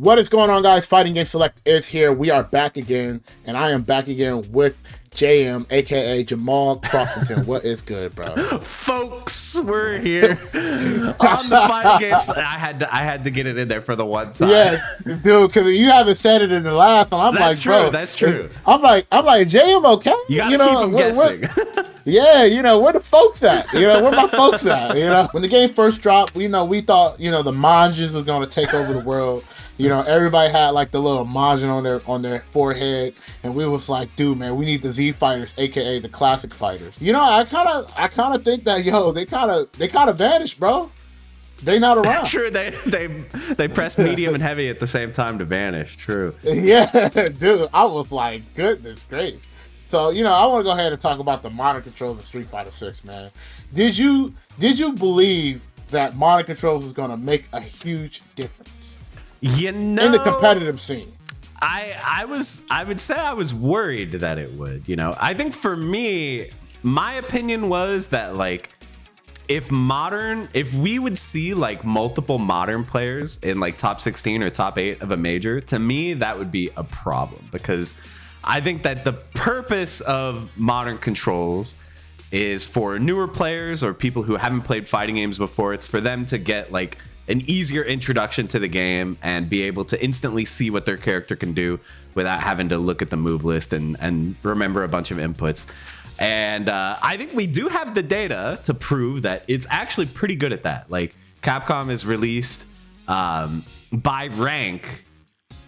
What is going on, guys? Fighting Game Select is here. We are back again, and I am back again with JM, aka Jamal Croftington. What is good, bro? Folks, we're here on the Fighting Game Select. I had to get it in there for the one time. Yeah, dude, because you haven't said it in the last one. I'm That's like, true, bro, that's true. I'm like, JM, okay? You gotta keep them guessing. Yeah, where the folks at? Where my folks at? When the game first dropped, we thought, the Manjas was gonna take over the world. Everybody had like the little Manjan on their forehead, and we was like, dude, man, we need the Z fighters, aka the classic fighters. I kind of think that they kind of vanished, bro. They not around. True, they pressed medium and heavy at the same time to vanish. True. Yeah, dude, I was like, goodness gracious. So, I want to go ahead and talk about the modern controls of Street Fighter 6, man. Did you believe that modern controls was going to make a huge difference? In the competitive scene? I would say I was worried that it would, I think for me, my opinion was that like if we would see like multiple modern players in like top 16 or top 8 of a major, to me that would be a problem, because I think that the purpose of modern controls is for newer players or people who haven't played fighting games before. It's for them to get like an easier introduction to the game and be able to instantly see what their character can do without having to look at the move list and remember a bunch of inputs. And I think we do have the data to prove that it's actually pretty good at that. Like Capcom has released by rank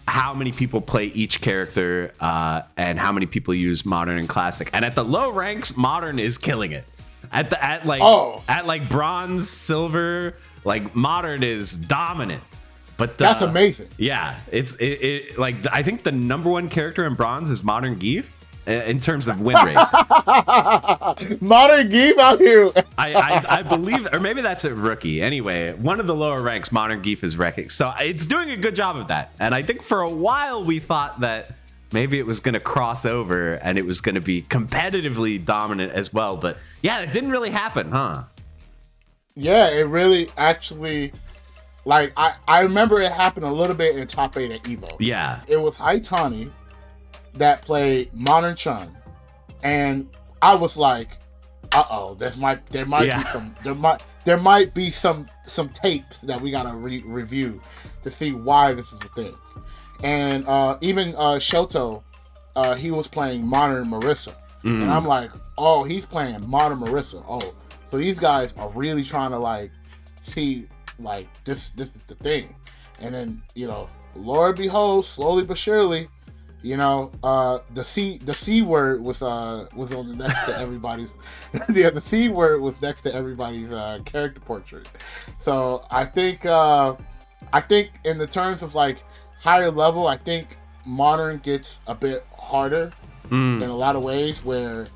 how many people play each character and how many people use modern and classic. And at the low ranks, modern is killing it. At like bronze, silver, like modern is dominant. But that's amazing. Yeah, it like I think the number one character in bronze is Modern Geef in terms of win rate. Modern Geef out here. I believe, or maybe that's a rookie. Anyway, one of the lower ranks, Modern Geef is wrecking. So it's doing a good job of that. And I think for a while we thought that maybe it was going to cross over and it was going to be competitively dominant as well. But yeah, it didn't really happen, huh? Yeah, it really actually, like, I remember it happened a little bit in top 8 at Evo. Yeah. It was Haitani that played Modern Chun, and I was like, uh-oh, there might be some tapes that we gotta review to see why this is a thing. And even Shoto, he was playing Modern Marissa, and I'm like, oh, he's playing Modern Marissa. Oh, so these guys are really trying to like see like this is the thing. And then Lord behold, slowly but surely, the C word was on the next to everybody's the C word was next to everybody's character portrait. So I think in the terms of like higher level, I think modern gets a bit harder in a lot of ways where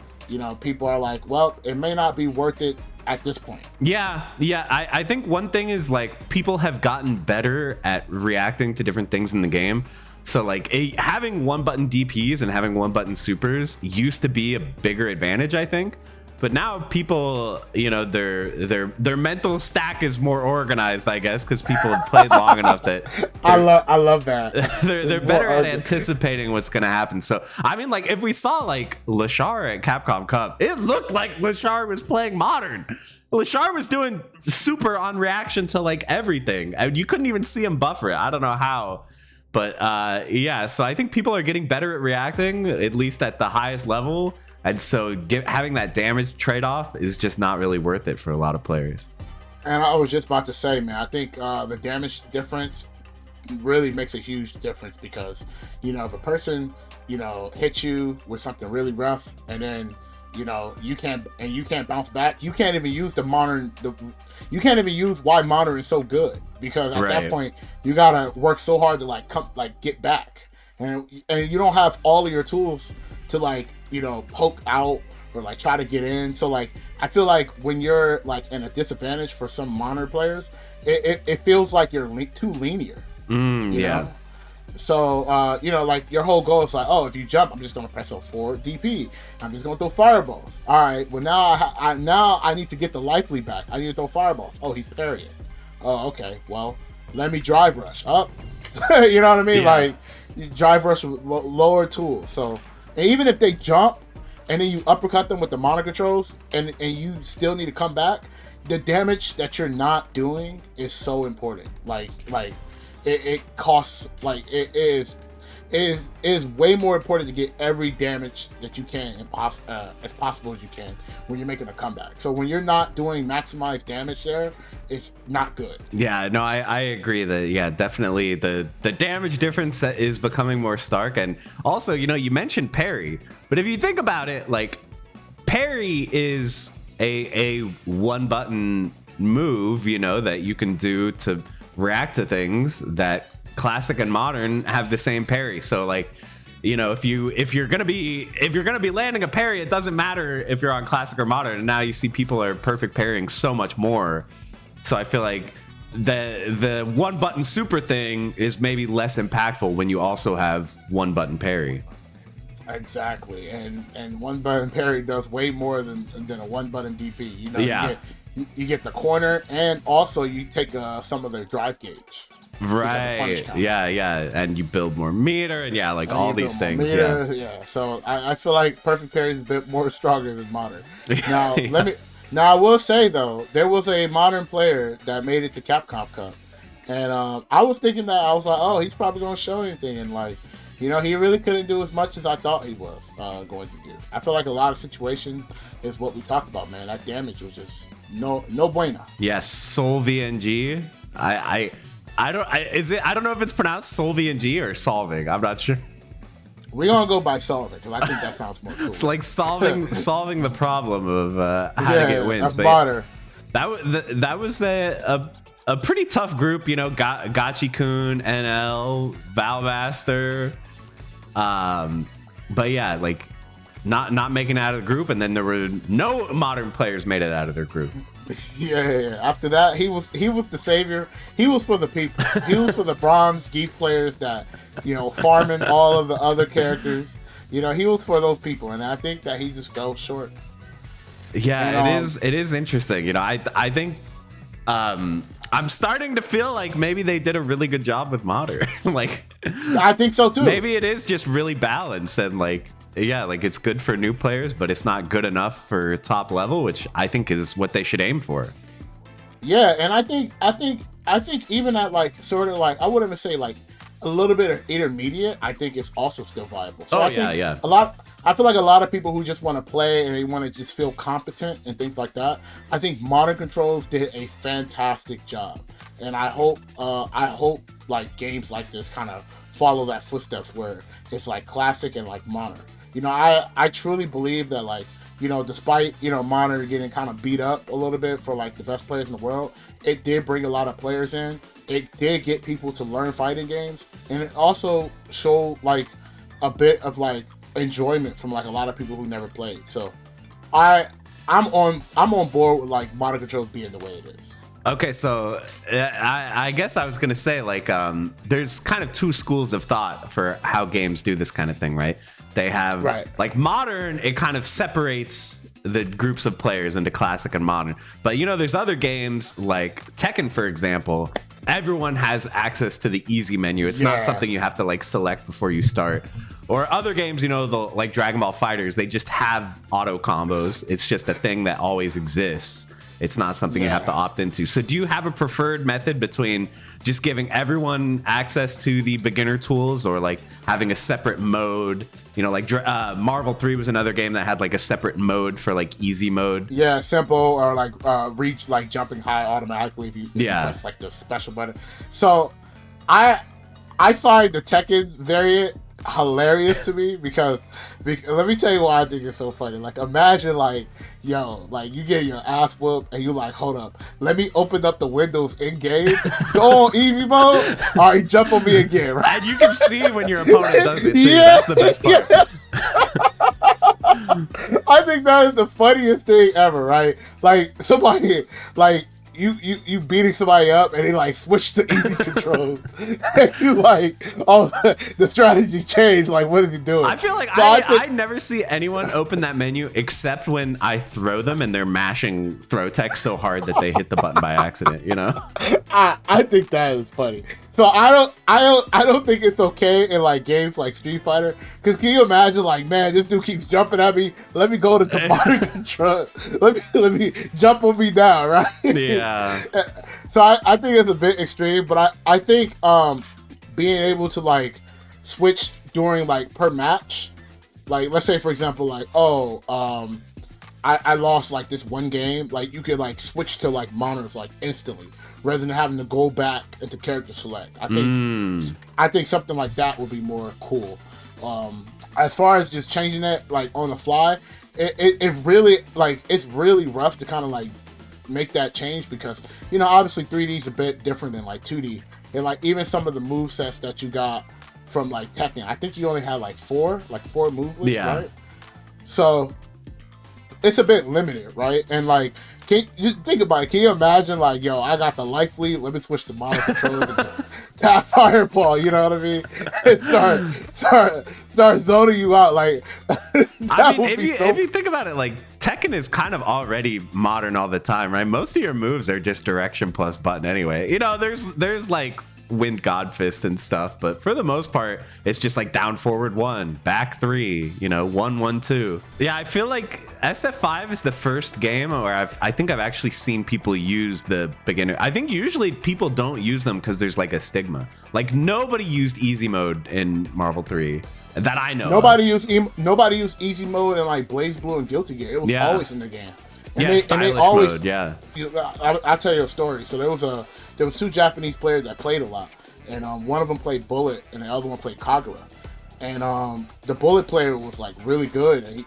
people are like, well, it may not be worth it at this point. Yeah. I think one thing is like people have gotten better at reacting to different things in the game. So like having one button DPs and having one button supers used to be a bigger advantage, I think. But now people, their mental stack is more organized, I guess, because people have played long enough that I love that. they're better at anticipating what's gonna happen. So I mean, like if we saw like Lashar at Capcom Cup, it looked like Lashar was playing modern. Lashar was doing super on reaction to like everything. You couldn't even see him buffer it. I don't know how. But yeah, so I think people are getting better at reacting, at least at the highest level. And so having that damage trade-off is just not really worth it for a lot of players. And I was just about to say, man, I think the damage difference really makes a huge difference because, if a person, hits you with something really rough and then, you can't bounce back, you can't even use you can't even use why modern is so good, because at that point you gotta work so hard to get back, and you don't have all of your tools to poke out or like try to get in. So like I feel like when you're like in a disadvantage for some modern players, it feels like you're too linear. You know? So like your whole goal is like, oh, if you jump, I'm just gonna press L4 DP. I'm just gonna throw fireballs. All right, well now I need to get the life lead back. I need to throw fireballs. Oh, he's parrying. Oh, okay. Well, let me drive rush up. You know what I mean? Yeah. Like, you drive rush with lower tools. So, and even if they jump and then you uppercut them with the mono controls and you still need to come back, the damage that you're not doing is so important. Like it costs, like it is way more important to get every damage that you can as possible as you can when you're making a comeback. So when you're not doing maximized damage there, it's not good. Yeah, no, I agree that, yeah, definitely the damage difference that is becoming more stark. And also, you know, you mentioned parry, but if you think about it, like, parry is a one button move, you know, that you can do to react to things that classic and modern have the same parry. So, like, you know, if you're gonna be landing a parry, it doesn't matter if you're on classic or modern. And now you see people are perfect parrying so much more. So I feel like the one button super thing is maybe less impactful when you also have one button parry. Exactly, and one button parry does way more than a one button DP. You know, Yeah. you get the corner, and also you take some of their drive gauge. Right. Yeah. And you build more meter, and yeah, like all these things. Meter, yeah. So I feel like perfect parry is a bit more stronger than modern. Now Now I will say though, there was a modern player that made it to Capcom Cup, and I was thinking that I was like, oh, he's probably going to show anything, and like, you know, he really couldn't do as much as I thought he was going to do. I feel like a lot of situations is what we talked about, man. That damage was just no bueno. Yes, Sol VNG. I don't know if it's pronounced Sol VNG or solving. I'm not sure. We're gonna go by solving because I think that sounds more cool. It's like solving the problem of how to get wins. But modern. That was a pretty tough group, you know. Gachi-kun, NL, Valmaster, but yeah, like not making it out of the group, and then there were no modern players made it out of their group. Yeah. After that, he was the savior. He was for the people. He was for the bronze geek players that, you know, farming all of the other characters. You know, he was for those people, and I think that he just fell short. Yeah, and, it is interesting. You know, I think I'm starting to feel like maybe they did a really good job with modern. Like, I think so too. Maybe it is just really balanced, and like, yeah, like it's good for new players, but it's not good enough for top level, which I think is what they should aim for. Yeah, and I think even at like sort of like, I wouldn't even say like a little bit of intermediate, I think it's also still viable. So I feel like a lot of people who just want to play and they want to just feel competent and things like that, I think Modern Controls did a fantastic job, and I hope like games like this kind of follow that footsteps where it's like classic and like modern. You know, I truly believe that, like, you know, despite, you know, Modern getting kind of beat up a little bit for like the best players in the world, it did bring a lot of players in. It did get people to learn fighting games, and it also showed like a bit of like enjoyment from like a lot of people who never played. So I'm on board with like Modern Controls being the way it is. Okay, so I guess I was gonna say, like, there's kind of two schools of thought for how games do this kind of thing, right? They have like modern, it kind of separates the groups of players into classic and modern. But you know, there's other games like Tekken, for example. Everyone has access to the easy menu. It's not something you have to like select before you start. Or other games, you know, like Dragon Ball Fighters, they just have auto combos. It's just a thing that always exists. It's not something you have to opt into. So do you have a preferred method between just giving everyone access to the beginner tools, or like having a separate mode? You know, like Marvel 3 was another game that had like a separate mode for like easy mode. Yeah, simple, or like reach, like jumping high automatically if you press like the special button. So I find the Tekken variant hilarious to me because let me tell you why I think it's so funny. Like, imagine like, yo, like you get your ass whooped and you like, hold up, let me open up the windows in game, go on easy mode, all right, jump on me again, right? And you can see when your opponent does it too. That's the best part. I think that is the funniest thing ever, right? Like, somebody like you beating somebody up and they like switch to easy controls and you like, oh, the strategy changed, like what is he doing? I feel like I never see anyone open that menu except when I throw them and they're mashing throw text so hard that they hit the button by accident, you know? I think that is funny. So I don't think it's okay in like games like Street Fighter. Because can you imagine, like, man, this dude keeps jumping at me. Let me go to modern control. Let me jump on me down, right? Yeah. So I think it's a bit extreme, but I think being able to like switch during like per match, like let's say for example, like I lost like this one game, like you could like switch to like monitors like instantly rather than having to go back into character select. I think something like that would be more cool. As far as just changing it like on the fly, it really like it's really rough to kind of like make that change because you know obviously 3D is a bit different than like 2D, and like even some of the move sets that you got from like Tekken, I think you only had like four move lists, right? So it's a bit limited, right? And like, can you think about it? Can you imagine like, yo, I got the life lead. Let me switch to modern controller and just tap fireball. You know what I mean? And start zoning you out. Like, I mean, if you think about it, like Tekken is kind of already modern all the time, right? Most of your moves are just direction plus button anyway. You know, there's like Wind God Fist and stuff, but for the most part it's just like down forward 1, back 3, you know, 1 1 2. Yeah, I feel like SF5 is the first game where I think I've actually seen people use the beginner. I think usually people don't use them because there's like a stigma. Like nobody used easy mode in Marvel 3 that I know. Nobody used easy mode in like Blaze Blue and Guilty Gear. It was always in the game. And stylish they always, mode, yeah. I'll tell you a story. So there was two Japanese players that played a lot, and one of them played Bullet, and the other one played Kagura. And the Bullet player was like really good, and he,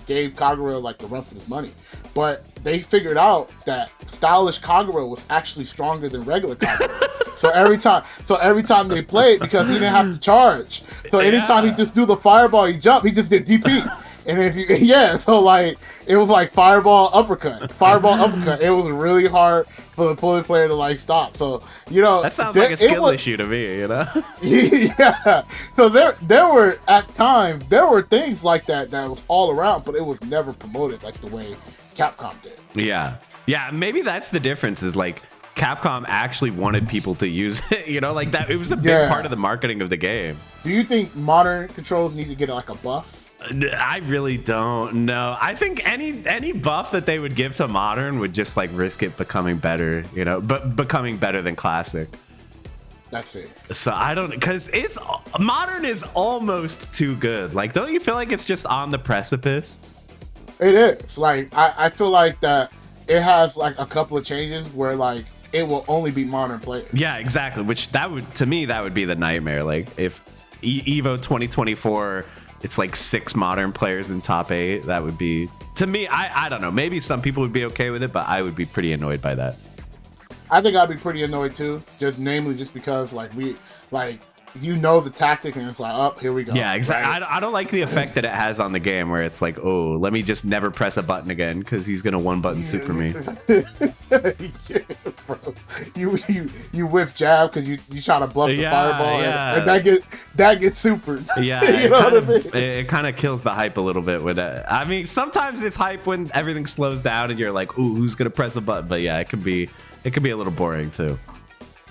gave Kagura like the run for his money. But they figured out that stylish Kagura was actually stronger than regular Kagura. So every time they played, because he didn't have to charge. So anytime he just do the fireball, he jumped, he just did DP. And so like it was like fireball uppercut. It was really hard for the Bullet player to like stop. So that sounds like a skill issue to me, Yeah. So there were at times things like that was all around, but it was never promoted like the way Capcom did. Yeah. Maybe that's the difference. Is like Capcom actually wanted people to use it. Like that. It was a big part of the marketing of the game. Do you think modern controls need to get like a buff? I really don't know. I think any buff that they would give to modern would just like risk it becoming better, but becoming better than classic. That's it. So I don't, because modern is almost too good. Like, don't you feel like it's just on the precipice? It is. Like, I feel like that it has like a couple of changes where like it will only be modern players. Yeah, exactly. Which to me, that would be the nightmare. Like if Evo 2024, it's like 6 modern players in top 8. That would be, to me, I don't know. Maybe some people would be okay with it, but I would be pretty annoyed by that. I think I'd be pretty annoyed too. Just because like the tactic and it's like, oh, here we go. Yeah, exactly. Right? I don't like the effect that it has on the game where it's like, oh, let me just never press a button again because he's gonna one button super me. Yeah, bro. You whiff jab because you try to bluff the fireball and that gets supered. Yeah, it kind of kills the hype a little bit with it. I mean, sometimes it's hype when everything slows down and you're like, ooh, who's gonna press a button? But yeah, it can be a little boring too.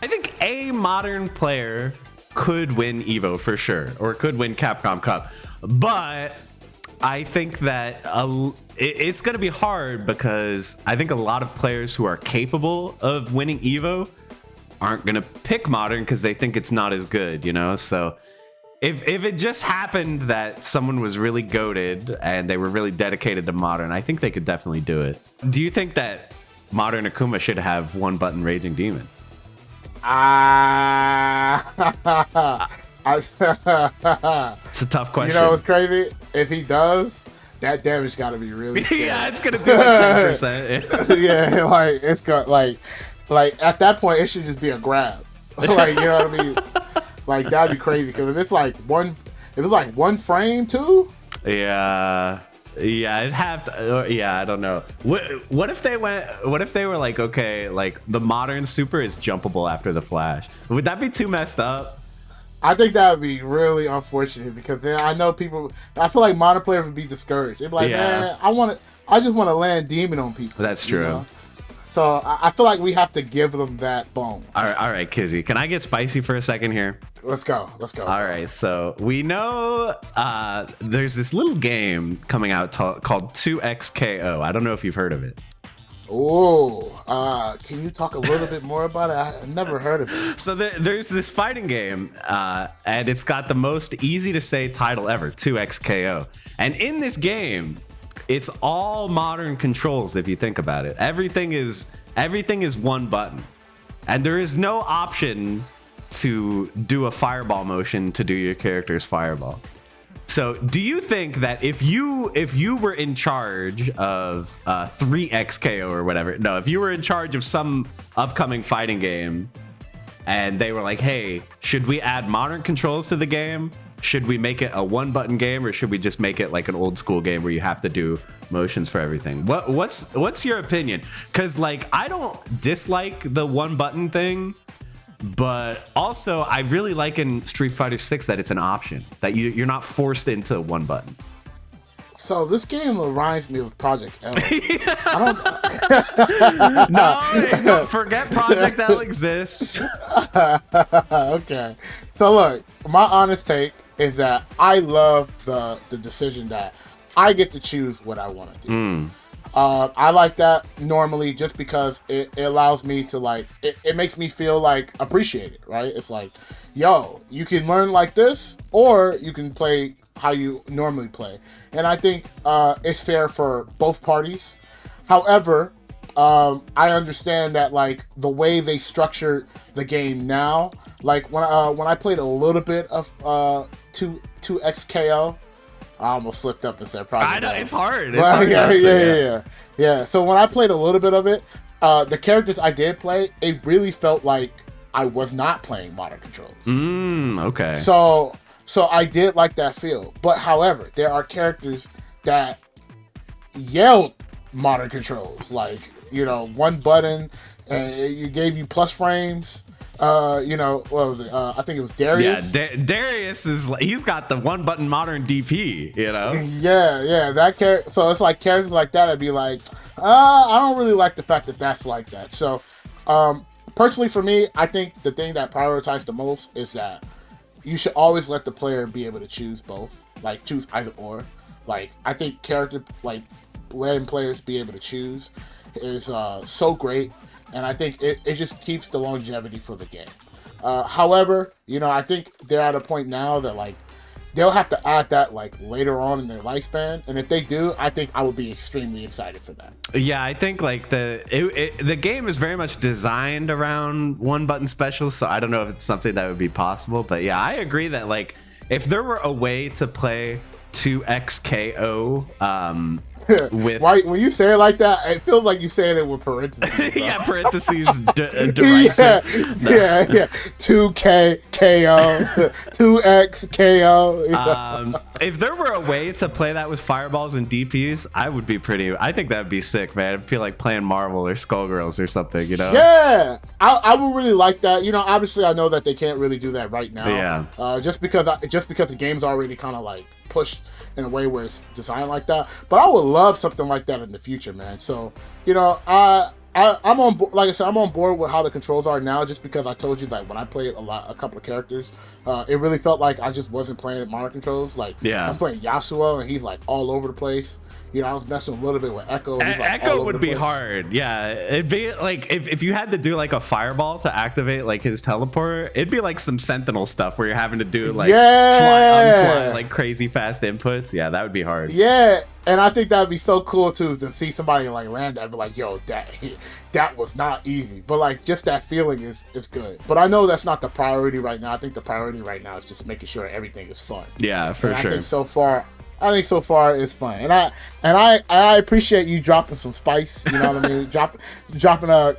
I think a modern player could win Evo for sure, or could win Capcom Cup, but I think that it's going to be hard because I think a lot of players who are capable of winning Evo aren't going to pick modern because they think it's not as good, so if it just happened that someone was really goated and they were really dedicated to modern, I think they could definitely do it. Do you think that modern Akuma should have one button Raging Demon? It's a tough question. What's crazy? If he does, that damage got to be really scary. Yeah, it's gonna do like 10%. Yeah, like it's got like at that point it should just be a grab. Like, you know what I mean? Like that'd be crazy because if it's like one frame too. Yeah, it'd have to. I don't know. What if they were like, okay, like the modern super is jumpable after the flash? Would that be too messed up? I think that would be really unfortunate because then I know people. I feel like modern players would be discouraged. They'd be like, man, I just want to land demon on people. That's true. So I feel like we have to give them that bone. All right, Kizzie. Can I get spicy for a second here? Let's go. All right, so we know there's this little game coming out called 2XKO. I don't know if you've heard of it. Oh, can you talk a little bit more about it? I've never heard of it. So there's this fighting game, and it's got the most easy to say title ever, 2XKO. And in this game, it's all modern controls if you think about it. Everything is one button. And there is no option to do a fireball motion to do your character's fireball. So do you think that if you were in charge of 3XKO or whatever, no, if you were in charge of some upcoming fighting game and they were like, hey, should we add modern controls to the game? Should we make it a one button game, or should we just make it like an old school game where you have to do motions for everything? What's your opinion? Because like, I don't dislike the one button thing, but also I really like in Street Fighter 6 that it's an option, that you're not forced into one button. So this game reminds me of Project L. No, forget Project L exists. Okay. So look, my honest take is that I love the decision that I get to choose what I want to do. I like that normally just because it allows me to like, it makes me feel like appreciated, right? It's like, yo, you can learn like this, or you can play how you normally play. And I think it's fair for both parties. However, I understand that like the way they structure the game now, like when I played a little bit of 2XKO, I almost slipped up and said Project. I know, it's hard. It's hard. Yeah. So when I played a little bit of it, the characters I did play, it really felt like I was not playing modern controls. Okay. So I did like that feel. But however, there are characters that yelled modern controls, like, you know, one button, and it gave you plus frames. You know, what was it? I think it was Darius. Yeah, Darius he's got the one button modern DP, you know? Yeah, that character. So it's like characters like that, I'd be like, I don't really like the fact that that's like that. So, personally for me, I think the thing that prioritized the most is that you should always let the player be able to choose both, like choose either or. Like, I think like letting players be able to choose is so great. And I think it just keeps the longevity for the game. However, you know, I think they're at a point now that like they'll have to add that like later on in their lifespan. And if they do, I think I would be extremely excited for that. Yeah, I think like the game is very much designed around one button specials. So I don't know if it's something that would be possible. But yeah, I agree that like if there were a way to play 2XKO, Why, when you say it like that, it feels like you saying it with parentheses. Yeah, parentheses derisive. Yeah. 2KKO, 2XKO. You know? If there were a way to play that with fireballs and DPs, I think that'd be sick, man. I feel like playing Marvel or Skullgirls or something, you know? Yeah, I would really like that. You know, obviously I know that they can't really do that right now. Yeah. Just because the game's already kind of like pushed in a way where it's designed like that. But I would love something like that in the future, man. So, you know, I'm on board. Like I said, I'm on board with how the controls are now, just because I told you, like, when I played a couple of characters, it really felt like I just wasn't playing modern controls. Like, yeah. I was playing Yasuo, and he's like all over the place. You know, I was messing a little bit with Echo. And he's, like, Echo would be hard. Yeah, it'd be like if you had to do like a fireball to activate like his teleporter, it'd be like some Sentinel stuff where you're having to do like fly, like crazy fast inputs. Yeah, that would be hard. Yeah, and I think that'd be so cool too, to see somebody like land that and be like, yo, that was not easy. But like just that feeling is good. But I know that's not the priority right now. I think the priority right now is just making sure everything is fun. Yeah, for sure. I think so far it's fun, and I appreciate you dropping some spice. You know what I mean?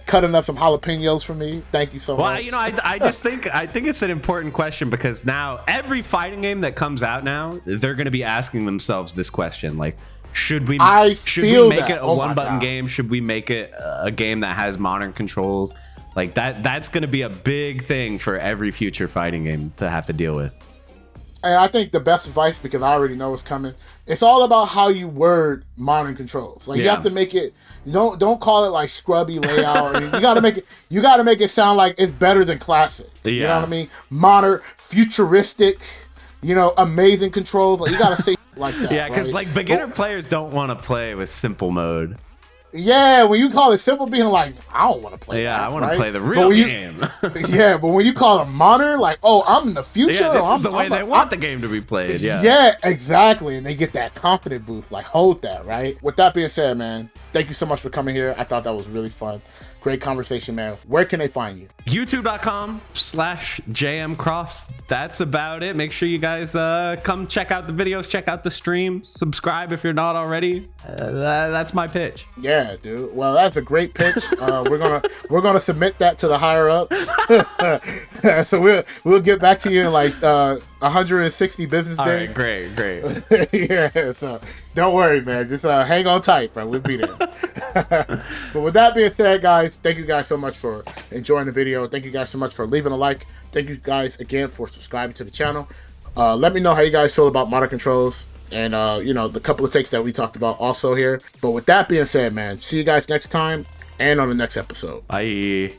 Cutting up some jalapenos for me. Thank you so much. Well, you know, I just think it's an important question, because now every fighting game that comes out now, they're going to be asking themselves this question, like, should we make it a one button game? Should we make it a game that has modern controls? Like that's going to be a big thing for every future fighting game to have to deal with. And I think the best advice, because I already know what's coming, it's all about how you word modern controls. Like you have to make it. Don't call it like scrubby layout. You gotta make it. You gotta make it sound like it's better than classic. You know what I mean? Modern, futuristic. You know, amazing controls. Like you gotta say like that. Yeah, because like beginner players don't want to play with simple mode. Yeah, when you call it simple, being like, I don't want to play. Yeah, that, I want right? to play the real game. Yeah, but when you call it modern, like, oh, I'm in the future. Yeah, this is the way they want the game to be played. Yeah. Yeah, exactly. And they get that confident boost. Like, hold that, right? With that being said, man, thank you so much for coming here. I thought that was really fun. Great conversation, man. Where can they find you? YouTube.com/jmcrofts. That's about it. Make sure you guys come check out the videos, check out the stream, subscribe if you're not already. That's my pitch. Yeah, dude. Well, that's a great pitch. We're gonna submit that to the higher ups. So we'll get back to you in like 160 business days. All right, great. Yeah. So don't worry, man. Just hang on tight, bro. We'll be there. But with that being said, guys, thank you guys so much for enjoying the video. Thank you guys so much for leaving a like. Thank you guys again for subscribing to the channel. Let me know how you guys feel about modern controls and you know, the couple of takes that we talked about also here. But with that being said, man, see you guys next time and on the next episode. Bye.